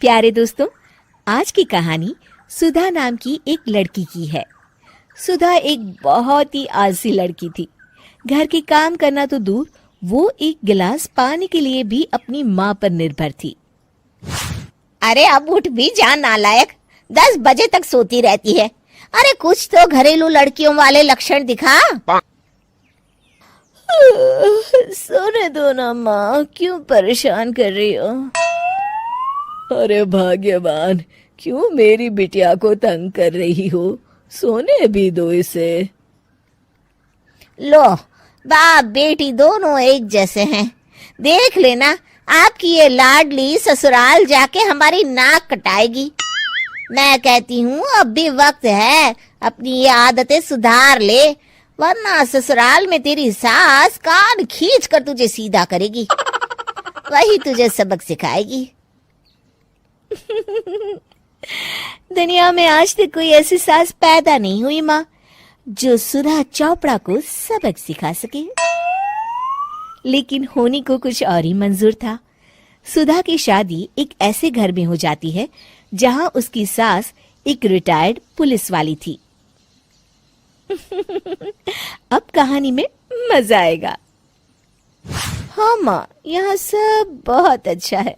प्यारे दोस्तों, आज की कहानी सुधा नाम की एक लड़की की है। सुधा एक बहुत ही आलसी लड़की थी। घर के काम करना तो दूर, वो एक गिलास पानी के लिए भी अपनी माँ पर निर्भर थी। अरे अब उठ भी जा नालायक, 10 बजे तक सोती रहती है। अरे कुछ तो घरेलू लड़कियों वाले लक्षण दिखा। सोने दो ना माँ, क्यों परेशान कर रही हो? अरे भाग्यवान, क्यों मेरी बिटिया को तंग कर रही हो? सोने भी दो इसे। लो, बाप बेटी दोनों एक जैसे हैं। देख लेना, आपकी ये लाडली ससुराल जाके हमारी नाक कटाएगी। मैं कहती हूँ अब भी वक्त है, अपनी ये आदतें सुधार ले, वरना ससुराल में तेरी सास कान खींच कर तुझे सीधा करेगी। वही तुझे सबक सिखाएगी। दुनिया में आज तक कोई ऐसी सास पैदा नहीं हुई माँ, जो सुधा चोपड़ा को सबक सिखा सके। लेकिन होनी को कुछ और ही मंजूर था। सुधा की शादी एक ऐसे घर में हो जाती है जहां उसकी सास एक रिटायर्ड पुलिस वाली थी। अब कहानी में मजा आएगा। हाँ माँ, यहाँ सब बहुत अच्छा है।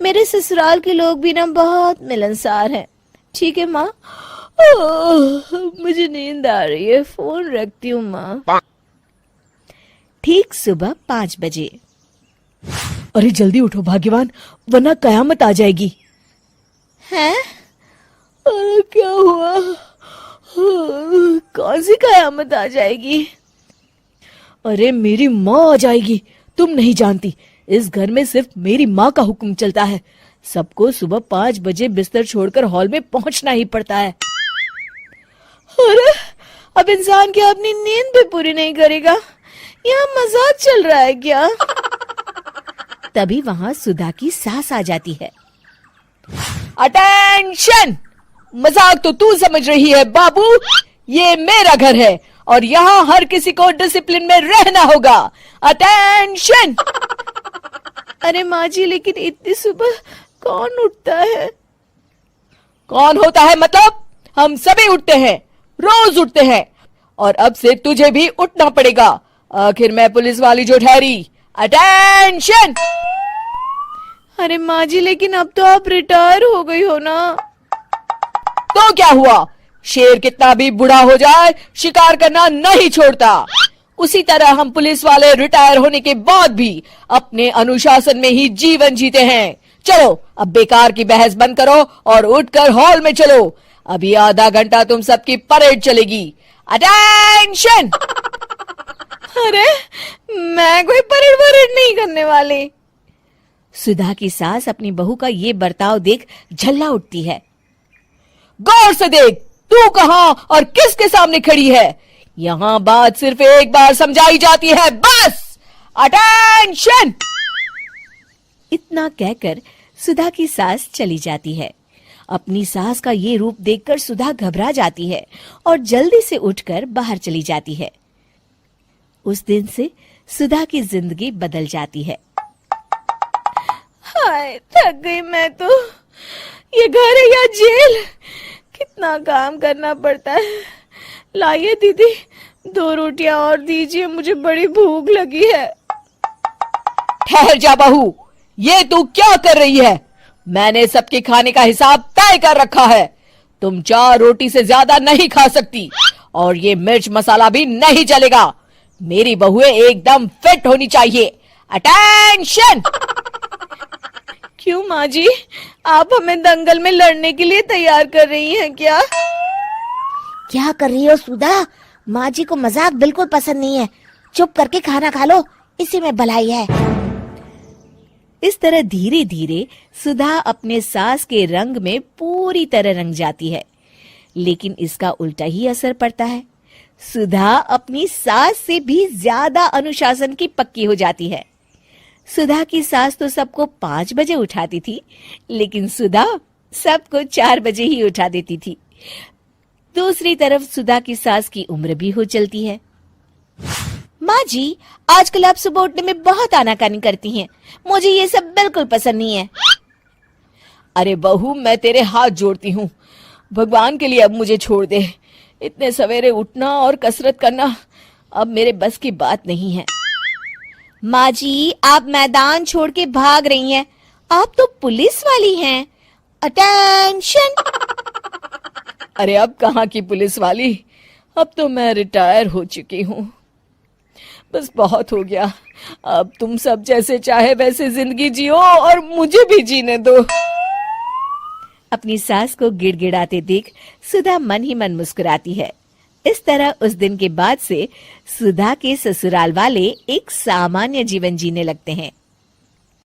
मेरे ससुराल के लोग भी ना बहुत मिलनसार हैं। ठीक है माँ, मुझे नींद आ रही है, फोन रखती हूँ माँ। ठीक सुबह 5 बजे। अरे जल्दी उठो भाग्यवान, वरना कयामत आ जाएगी। हैं? अरे क्या हुआ? कौन सी कयामत आ जाएगी? अरे मेरी माँ आ जाएगी। तुम नहीं जानती, इस घर में सिर्फ मेरी माँ का हुक्म चलता है। सबको सुबह 5 बजे बिस्तर छोड़कर हॉल में पहुंचना ही पड़ता है। अरे अब इंसान क्या अपनी नींद भी पूरी नहीं करेगा? यहाँ मजाक चल रहा है क्या? तभी वहां सुधा की सास आ जाती है। अटेंशन! मजाक तो तू समझ रही है बाबू, ये मेरा घर है और यहाँ हर किसी को डिसिप्लिन में रहना होगा। अटेंशन! अरे माँ जी, लेकिन इतनी सुबह कौन उठता है? कौन होता है मतलब? हम सभी उठते हैं, रोज उठते हैं, और अब से तुझे भी उठना पड़ेगा। आखिर मैं पुलिस वाली जो ठहरी। अटेंशन! अरे माँ जी, लेकिन अब तो आप रिटायर हो गई हो ना। तो क्या हुआ? शेर कितना भी बूढ़ा हो जाए, शिकार करना नहीं छोड़ता। उसी तरह हम पुलिस वाले रिटायर होने के बाद भी अपने अनुशासन में ही जीवन जीते हैं। चलो अब बेकार की बहस बंद करो और उठकर हॉल में चलो। अभी आधा घंटा तुम सबकी परेड चलेगी। अटेंशन! अरे मैं कोई परेड नहीं करने वाली। सुधा की सास अपनी बहू का ये बर्ताव देख झल्ला उठती है। गौर से देख, तू कहां और किसके सामने खड़ी है? यहां बात सिर्फ एक बार समझाई जाती है, बस। अटेंशन! इतना कहकर सुधा की सास चली जाती है। अपनी सास का ये रूप देखकर सुधा घबरा जाती है और जल्दी से उठकर बाहर चली जाती है। उस दिन से सुधा की जिंदगी बदल जाती है। हाय, थक गई मैं तो। ये घर है या जेल? कितना काम करना पड़ता है। लाइए दीदी, 2 रोटियां और दीजिए, मुझे बड़ी भूख लगी है। ठहर जा बहू, ये तू क्या कर रही है? मैंने सबके खाने का हिसाब तय कर रखा है। तुम 4 रोटी से ज्यादा नहीं खा सकती और ये मिर्च मसाला भी नहीं चलेगा। मेरी बहुएं एकदम फिट होनी चाहिए। अटेंशन! क्यों माँ जी, आप हमें दंगल में लड़ने के लिए तैयार कर रही हैं क्या? क्या कर रही हो सुधा? माँ जी को मजाक बिल्कुल पसंद नहीं है। चुप करके खाना खा लो, इसी में भलाई है। इस तरह धीरे धीरे सुधा अपने सास के रंग में पूरी तरह रंग जाती है, लेकिन इसका उल्टा ही असर पड़ता है। सुधा अपनी सास से भी ज्यादा अनुशासन की पक्की हो जाती है। सुधा की सास तो सबको 5 बजे उठाती थी, लेकिन सुधा सबको 4 बजे ही उठा देती थी। दूसरी तरफ सुधा की सास की उम्र भी हो चलती है। माँ जी, आजकल आप सुबह उठने में बहुत आनाकानी करती हैं। मुझे ये सब बिल्कुल पसंद नहीं है। अरे बहू, मैं तेरे हाथ जोड़ती हूँ, भगवान के लिए अब मुझे छोड़ दे। इतने सवेरे उठना और कसरत करना अब मेरे बस की बात नहीं है। माँ जी, आप मैदान छोड़ के भाग रही हैं। आप तो पुलिस वाली हैं। अटेंशन! अरे अब कहाँ की पुलिस वाली, अब तो मैं रिटायर हो चुकी हूँ। बस बहुत हो गया, अब तुम सब जैसे चाहे वैसे जिंदगी जियो और मुझे भी जीने दो। अपनी सास को गिड़गिड़ाते देख सुधा मन ही मन मुस्कुराती है। इस तरह उस दिन के बाद से सुधा के ससुराल वाले एक सामान्य जीवन जीने लगते हैं।